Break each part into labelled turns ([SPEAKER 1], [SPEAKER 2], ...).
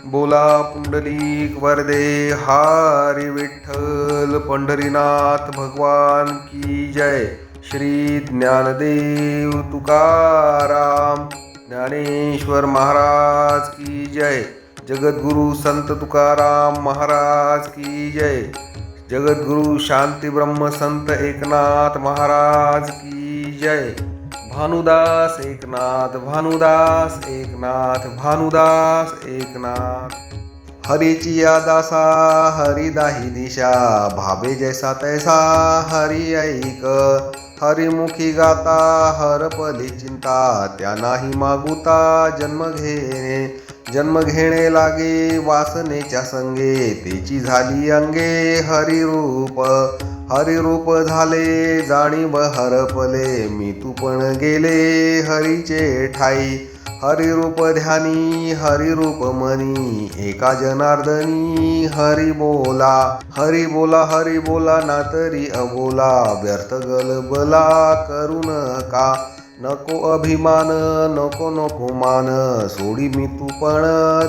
[SPEAKER 1] बोला पुंडलिक वरदे हरी विठ्ठल पंढरीनाथ भगवान की जय. श्री ज्ञानदेव तुकाराम ज्ञानेश्वर महाराज की जय. जगद्गुरु संत तुकाराम महाराज की जय. जगद्गुरु शांती ब्रह्म संत एकनाथ महाराज की जय. भानुदास एकनाथ भानुदास एकनाथ भानुदास एकनाथ. हरीची या दासा हरिदाही दिशा भावे जैसा तैसा हरी ऐक. हरिमुखी गाता हरपली चिंता त्या नाही मागुता जन्म घेणे लागे वासनेच्या संगे तेची झाली अंगे हरिरूप झाले जाणीव हरपले मी तू पण गेले हरीचे ठाई. हरिरूप ध्यानी हरिरूप मनी एका जनार्दनी हरी बोला ना तरी अबोला व्यर्थ गलबला करू नका. नको अभिमान नको मान सोडी मी तू पण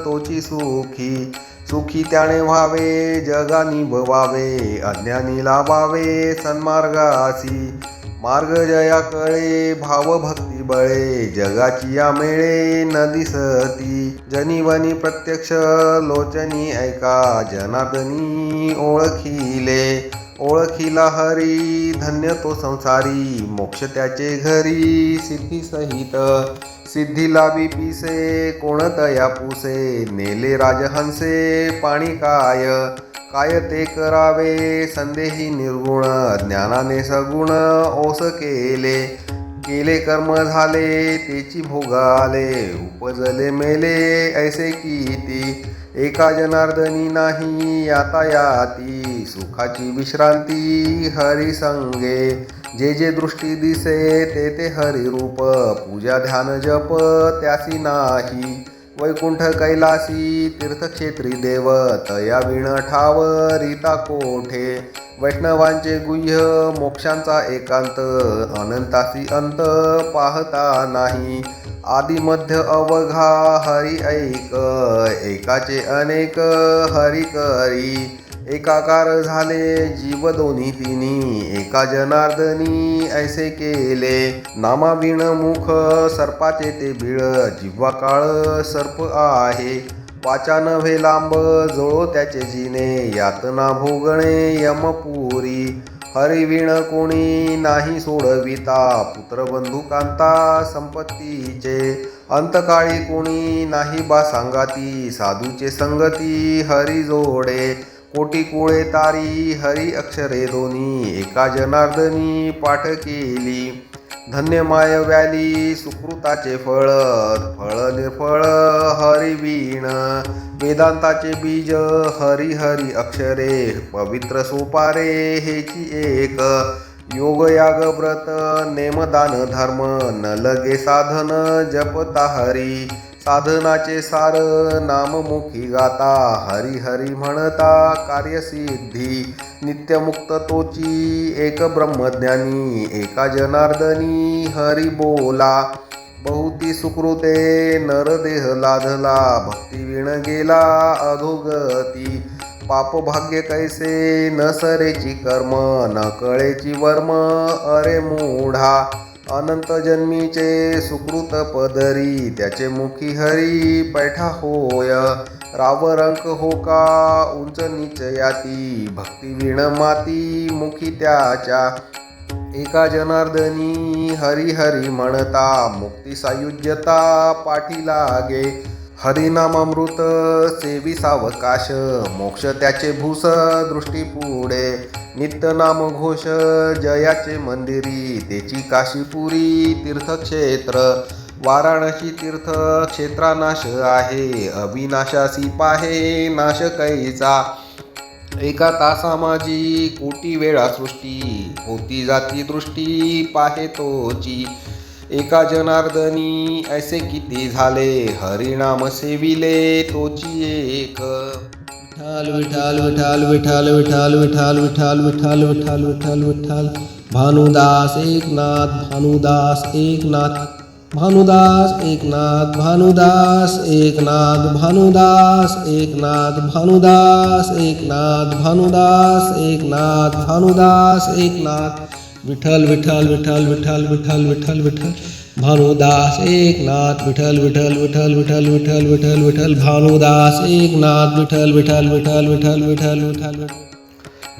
[SPEAKER 1] तोची सुखी त्याने व्हावे जगानी बवावे अज्ञानी लाभावे सन्मार्गासी. मार्ग जया कळे भाव भक्ती बळे जगाची या मेळे न दिसती. जनीवनी प्रत्यक्ष लोचनी ऐका जनार्दनी ओळखीला हरी धन्य तो संसारी मोक्ष त्याचे घरी. सिद्धी लाभी पिसे कोणतया पुसे नेले राजहंसे पाणी काय ते करावे संदेही निर्गुण ज्ञानाने सगुण ओस केले कर्म झाले तेची भोगाले उपजले मेले ऐसे किती. एका जनार्दनी नाही यातायाती सुखाची विश्रांती हरी संगे. जे दृष्टी दिसे ते हरी रूप पूजा ध्यान जप त्यासी नाही. वैकुंठ कैलासी तीर्थक्षेत्री देव तया विण ठाव रीता कोठे. वैष्णवांचे गुह्य मोक्षांचा एकांत अनंतासी अंत पाहता नाही. आदि मध्य अवघा हरी ऐक एकाचे अनेक हरी करी. एकाकार झाले जीव दोन्ही तिनी एका जनार्दनी ऐसे केले. नामाविण मुख सर्पाचे ते बिळ जिव्हा काळ सर्प आहे. वाचा नव्हे लांब जोळो त्याचे जिने यातना भोगणे यमपुरी. हरिविण कोणी नाही सोडविता पुत्र बंधुकांता संपत्तीचे. अंतकाळी कोणी नाही बा सांगाती साधूचे संगती हरी जोडे. कोटी कुळे तारी हरी अक्षरे दोन्ही एका जनार्दनी पाठ केली. धन्य माय व्याली सुकृताचे फळ निर्फळ हरिवीण. वेदांताचे बीज हरी अक्षरे पवित्र सोपारे हेची एक. योग याग व्रत नेमदान धर्म न लगे साधन जपता हरी. साधनाचे सार नाममुखी गाता हरी म्हणता कार्यसिद्धी. नित्यमुक्त तोची एक ब्रह्मज्ञानी एका जनार्दनी हरी बोला. बहुती सुकृते नरदेह लाधला भक्ती विण गेला अधोगती. पाप भाग्य कैसे न सरेची कर्म न कळेची वर्म अरे मूढा. अनंत जन्मीचे सुकृत पदरी त्याचे मुखी हरी पैठा होय. रावरंक हो का उंच नीच याती भक्ती विण माती मुखी त्याच्या. एका जनार्दनी हरी म्हणता मुक्ती सायुज्यता पाठी लागे. हरिनामामृत सेवी सावकाश मोक्ष त्याचे भूस दृष्टी पुढे. नित्य नाम घोष जयाचे मंदिरी तेची काशीपुरी तीर्थक्षेत्र. वाराणसी तीर्थ क्षेत्रानाश आहे अविनाशासी पाहे नाश कैचा. एका तासा माझी कोटी वेळा सृष्टी होती जाती दृष्टी पाहे तोची. एका जनार्दनी ऐसे किती झाले हरिनाम सेविले तोची एक.
[SPEAKER 2] विठाल विठाल विठाल विठाल विठाल विठाल विठाल विठाल विठाल विठाल. भानुदास एकनाथ भानुदास एकनाथ. भानुदास एकनाथ भानुदास एकनाथ भानुदास एकनाथ भानुदास एकनाथ भानुदास एकनाथ भानुदास एकनाथ विठ्ठल विठ्ठल विठ्ठल विठ्ठल विठ्ठल विठ्ठल विठ्ठल भानुदास एकनाथ विठ्ठल विठ्ठल विठ्ठल विठ्ठल विठ्ठल विठ्ठल विठ्ठल भानुदास एकनाथ विठ्ठल विठ्ठल विठ्ठल विठ्ठल विठ्ठल विठ्ठल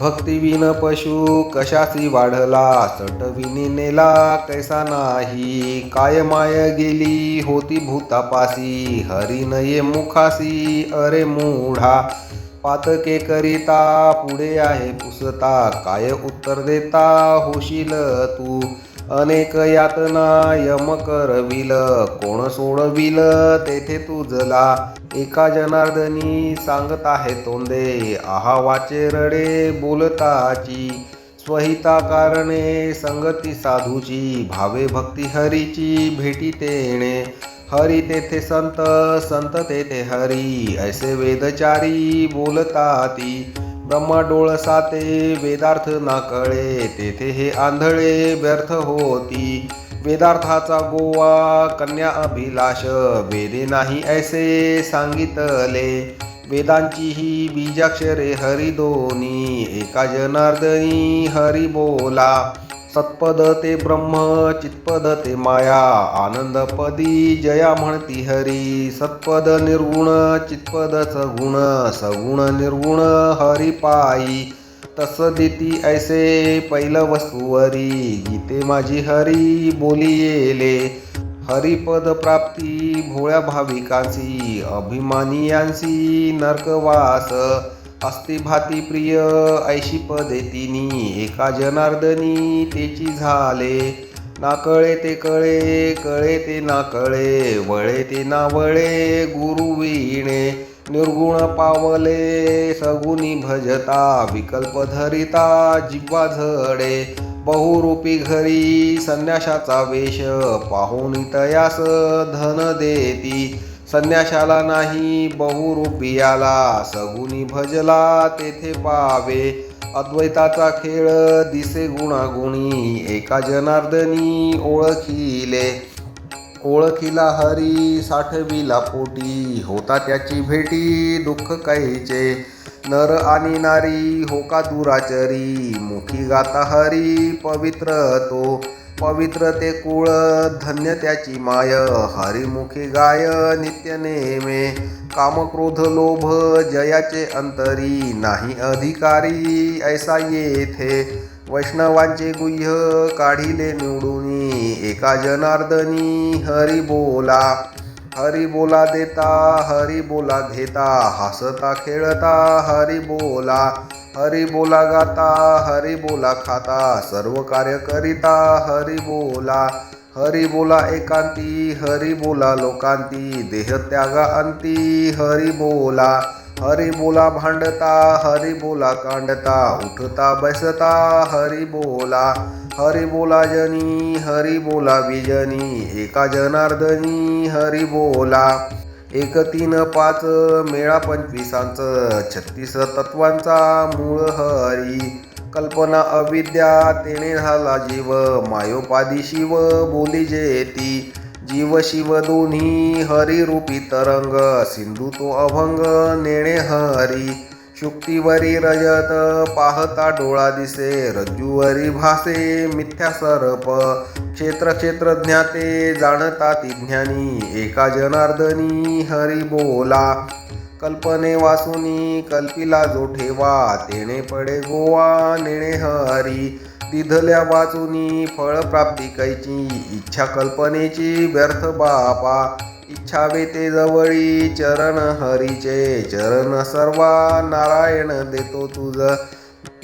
[SPEAKER 1] भक्तिविन पशु कशासी वाढला, चटविनी नेला कैसा नाही. काय माय गेली होती भूतापासी, हरी नये मुखासी. अरे मूढा पातके करिता, पुढे आहे पुसता. काय उत्तर देता होशील तू, अनेक यातना यम करविल. कोण सोडविल तेथे तुझला, एका जनार्दनी सांगत आहे तोंडे. आहा वाचे रडे बोलताची, स्वहिता कारणे संगती साधूची. भावे भक्ती हरीची भेटी तेणे, हरी तेथे संत, संत तेथे हरी. ऐसे वेदचारी बोलताती, ब्रह्मा डोळसाते वेदार्थ ना कळे. तेथे हे आंधळे व्यर्थ होती, वेदार्थाचा गोवा कन्या अभिलाष. वेदे नाही ऐसे सांगितले, वेदांची ही बीजाक्षरे हरी दोनी. एका जनार्दनी हरी बोला, सत्पद ते ब्रह्म चित्पद ते माया. आनंदपदी जया म्हणती हरी, सत्पद निर्गुण चित्पद सगुण. सगुण निर्गुण हरी पायी, तस देती ऐसे पैल वस्तुवरी. गीते माझी हरी बोली येले, हरिपद प्राप्ती भोळ्या भाविकांसी. अभिमानियांसी नरकवास, अस्ति भाती प्रिय ऐशी पदे तिनी. एका जनार्दनी तेची झाले, ना कळे ते कळे, कळे ते ना कळे. वळे ते ना वळे गुरु वीणे. निर्गुण पावले सगुनी भजता, विकल्प धरिता जिव्हा झडे. बहुरूपी घरी संन्याशाचा वेश, पाहुनी तयास धन देती. संन्याशाला नाही बहुरूपियाला, सगुनी भजला तेथे पावे. अद्वैताचा खेळ दिसे गुणागुणी, एका जनार्दनी ओळखिले. ओळखिला हरी साठविला पोटी, होता त्याची भेटी दुःख काहीचे. नर आणि नारी हो का दुराचरी, मुखी गाता हरी पवित्र तो. पवित्र ते कुळ धन्य त्याची माय, हरिमुखी गाय नित्य नेमे. काम क्रोध लोभ जयाचे अंतरी, नाही अधिकारी ऐसा येथे. वैष्णवांचे गुह्य काढिले निवडुनी, एका जनार्दनी हरी बोला. हरी बोला देता, हरी बोला घेता. हसता खेळता हरी बोला, हरी बोला गाता. हरी बोला खाता, सर्व कार्य करिता हरी बोला. हरी बोला एकांती, हरी बोला लोकांती. देह त्यागा अंती हरी बोला. हरी बोला भांडता, हरी बोला कांडता. उठता बैसता हरी बोला. हरी बोला जनी, हरी बोला विजनी. एका जनार्दनी हरी बोला. 1 3 5 मेळा 25 36 तत्वांचा मूळ हरी. कल्पना अविद्या तेणे झाला जीव, मायोपादी शिव बोली जेती. जीव शिव दोन्ही हरिरूपी तरंग, सिंधू तो अभंग नेणे हरी. शुक्तिवरी रजत पाहता डोळा दिसे, रज्जुवरी भासे मिथ्या सर्प. क्षेत्र क्षेत्रज्ञाते जाणता ती ज्ञानी, एका जनार्दनी हरी बोला. कल्पने वासुनी कल्पिला जो ठेवा, तेणे पडे गोवा नेणे हरी. दिधल्या वाचुनी फळप्राप्ती कैची, इच्छा कल्पनेची व्यर्थ बापा. इच्छावे ते जवळी चरण हरीचे, चरण सर्वा नारायण देतो तुझ.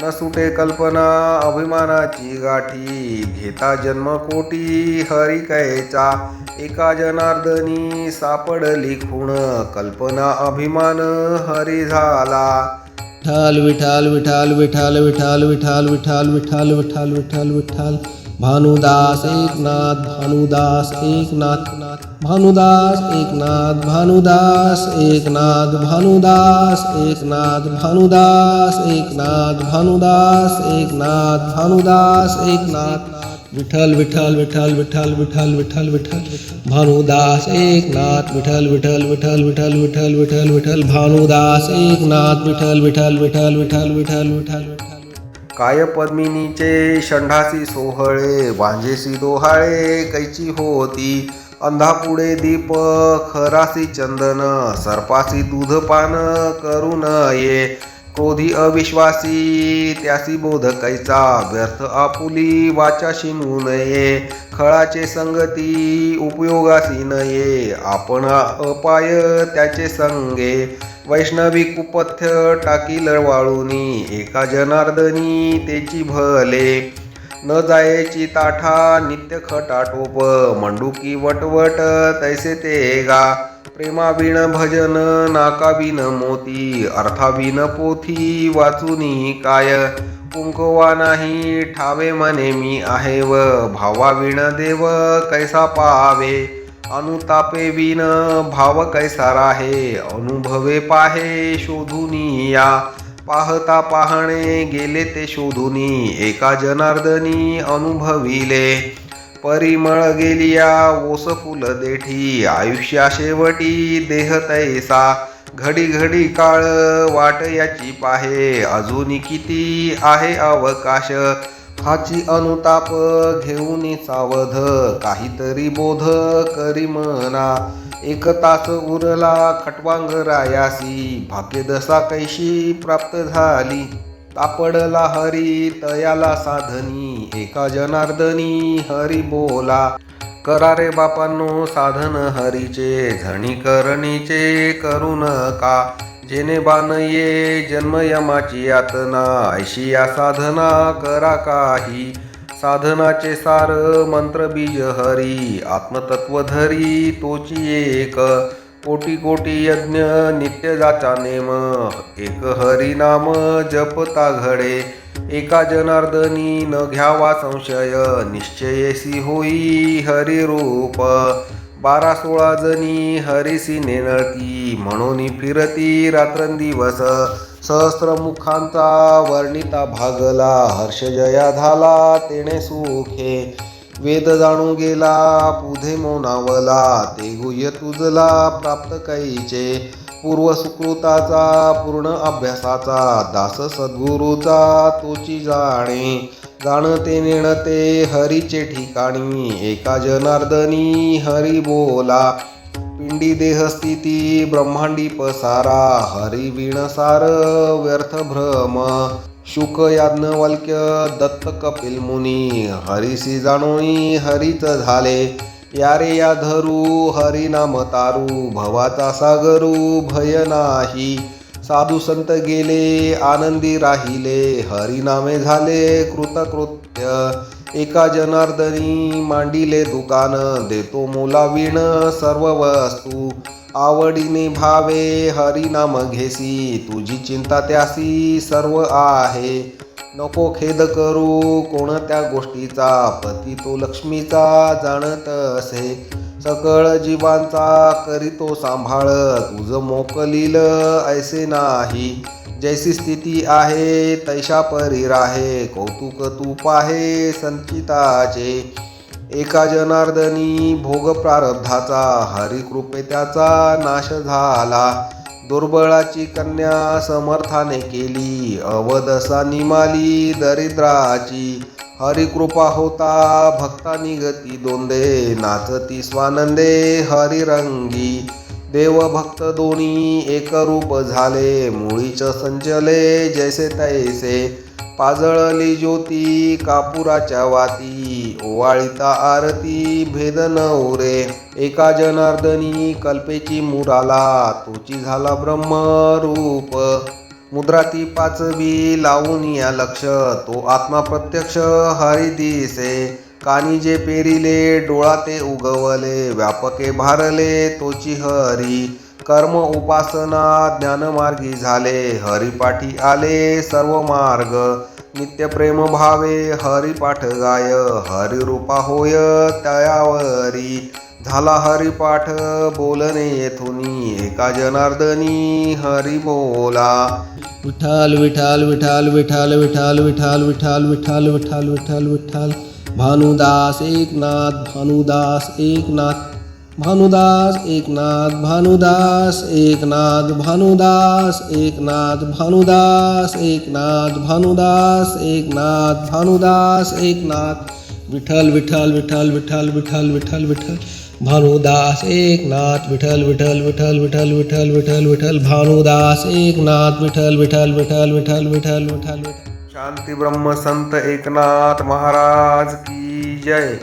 [SPEAKER 1] न सुटे कल्पना अभिमानाची गाठी, घेता जन्म कोटी हरी कैचा. एका जनार्दनी सापडली खूण, कल्पना अभिमान हरी झाला.
[SPEAKER 2] विठ्ठल विठ्ठल विठ्ठल विठ्ठल विठ्ठल विठ्ठल विठ्ठल विठ्ठल विठ्ठल विठ्ठल भानुदास एकनाथ भानुदास एकनाथ भानुदास एकनाथ भानुदास एकनाथ भानुदास एकनाथ भानुदास एकनाथ भानुदास एकनाथ भानुदास एकनाथ विठ्ठल विठ्ठल विठ्ठल विठ्ठल विठ्ठल विठ्ठल विठ्ठल भानुदास एकनाथ विठ्ठल विठ्ठल विठ्ठल विठ्ठल विठ्ठल विठ्ठल विठ्ठल भानुदास एकनाथ विठ्ठल विठ्ठल विठ्ठल विठ्ठल विठ्ठल विठ्ठल विठ्ठल
[SPEAKER 1] काय पद्मिनीचे षंडासी सोहळे वांजेसी डोहाळे कैची होती अंधापुढे दीप खरासी चंदन सर्पासी दूधपान करू नये क्रोधी अविश्वासी त्यासी बोध कैचा व्यर्थ आपुली वाचा शिनू नये खळाचे संगती उपयोगासी नये आपण अपाय त्याचे संगे वैष्णवी कुपथ्य टाकी लळवाळूनी एका जनार्दनी तेची भले न जायची ताठा नित्य खटाटोप मंडुकी वटवट तैसे ते गा प्रेमाविण भजन नाकाविण मोती अर्थाविण पोथी वाचुनी काय कुंकवा नाही ठावे मने मी आहे व भावाविण देव कैसा पावे अनुतापे विण भाव कैसा राहे अनुभवे पाहे शोधुनी या पाहता पाहणे गेले ते शोधुनी एका जनार्दनी अनुभविले परिमळ गेलिया ओस फुल देठी आयुष्या शेवटी देह तैसा घडी घडी काळ वाट याची पाहे अजून किती आहे अवकाश हाची अनुताप घेऊन सावध काहीतरी बोध करी मना एक तास उरला खटवांगरायासी भाग्यदशा कैशी प्राप्त झाली तापडला हरी तयाला साधनी एका जनार्दनी हरी बोला करा रे बापांनो साधन हरीचे झणी करणीचे करू नका जेने बानये जन्मयमाची यातना ऐशी या साधना करा काही साधनाचे सार मंत्र बीज हरी आत्मतत्व धरी तोची एक कोटी कोटी यज्ञ नित्य जाचा नेम एक हरी नाम जपता घडे एका जनार्दनी न घ्यावा संशय निश्चयेसी होई हरी रूप 12-16 जणी हरीसी नेनळती म्हणून फिरती रात्रंदिवस सहस्त्रमुखांचा वर्णिता भागला हर्षजया झाला तेणे सुखे वेद जाणू गेला पुढे मोनावला ते गुह्य तुझला प्राप्त कैचे पूर्व सुकृताचा पूर्ण अभ्यासाचा दास सद्गुरूचा तोची जाणे जाणते नेणते हरीचे ठिकाणी एका जनार्दनी हरी बोला पिंडी देहस्थिती ब्रह्मांडी पसारा हरी विणसार व्यर्थ भ्रम शुक याज्ञवल्क्य दत्त कपिल मुनी हरीसी जाणोई हरीच झाले यारे या धरू हरी नाम तारू भवाचा सागरू भय नाही साधू संत गेले आनंदी राहिले हरी नामे झाले कृतकृत्य एका जनार्दनी मांडिले दुकान देतो मोला विण सर्व वस्तू आवडीने भावे हरी नाम घेसी तुझी चिंता त्यासी सर्व आहे नको खेद करू कोणत्या गोष्टीचा पती तो लक्ष्मीचा जाणत असे सकळ जीवांचा करीतो सांभाळ तुझ मोकलील ऐसे नाही जैसी स्थिती आहे तैशा परी राहे कौतुक तू पाहे संचिताचे एका जनार्दनी भोग प्रारब्धाचा हरी कृपे त्याचा नाश झाला दुर्बळाची कन्या समर्थाने केली अवदसा निमाली दरिद्राची हरिकृपा होता भक्तानी गती दोंदे नाचती स्वानंदे हरिरंगी देव भक्त दोन्ही एकरूप झाले मुळीच संचले जैसे तैसे पाजळली ज्योती कापुराच्या वाती ओवाळीता आरती भेद नवरे एका जनार्दनी कल्पेची मुराला तोची झाला ब्रह्मरूप मुद्रा ती पाचवी लावून या लक्ष तो आत्मा प्रत्यक्ष हरी दिसे कानी जे पेरिले डोळा ते उगवले व्यापके भारले तोची हरी कर्म उपासना ज्ञानमार्गी झाले हरिपाठी आले सर्व मार्ग नित्य प्रेम भावे हरिपाठ गाय हरिरूपा होय तयावरी झाला हरिपाठ बोलणे येथुनी एका जनार्दनी हरी बोला
[SPEAKER 2] विठ्ठल विठ्ठल विठ्ठल विठ्ठल विठ्ठल विठ्ठल विठ्ठल विठ्ठल विठ्ठल विठ्ठल भानुदास एकनाथ भानुदास एकनाथ भानुदास एकनाथ भानुदास एकनाथ भानुदास एकनाथ भानुदास एकनाथ भानुदास एकनाथ भानुदास एकनाथ विठ्ठल विठ्ठल विठ्ठल विठ्ठल विठ्ठल विठ्ठल विठ्ठल भानुदास एकनाथ विठ्ठल विठ्ठल विठ्ठल विठ्ठल विठ्ठल विठ्ठल विठ्ठल भानुदास एकनाथ विठ्ठल विठ्ठल विठ्ठल विठ्ठल विठ्ठल विठ्ठल विठ्ठल
[SPEAKER 1] शांती ब्रह्म संत एकनाथ महाराज की जय.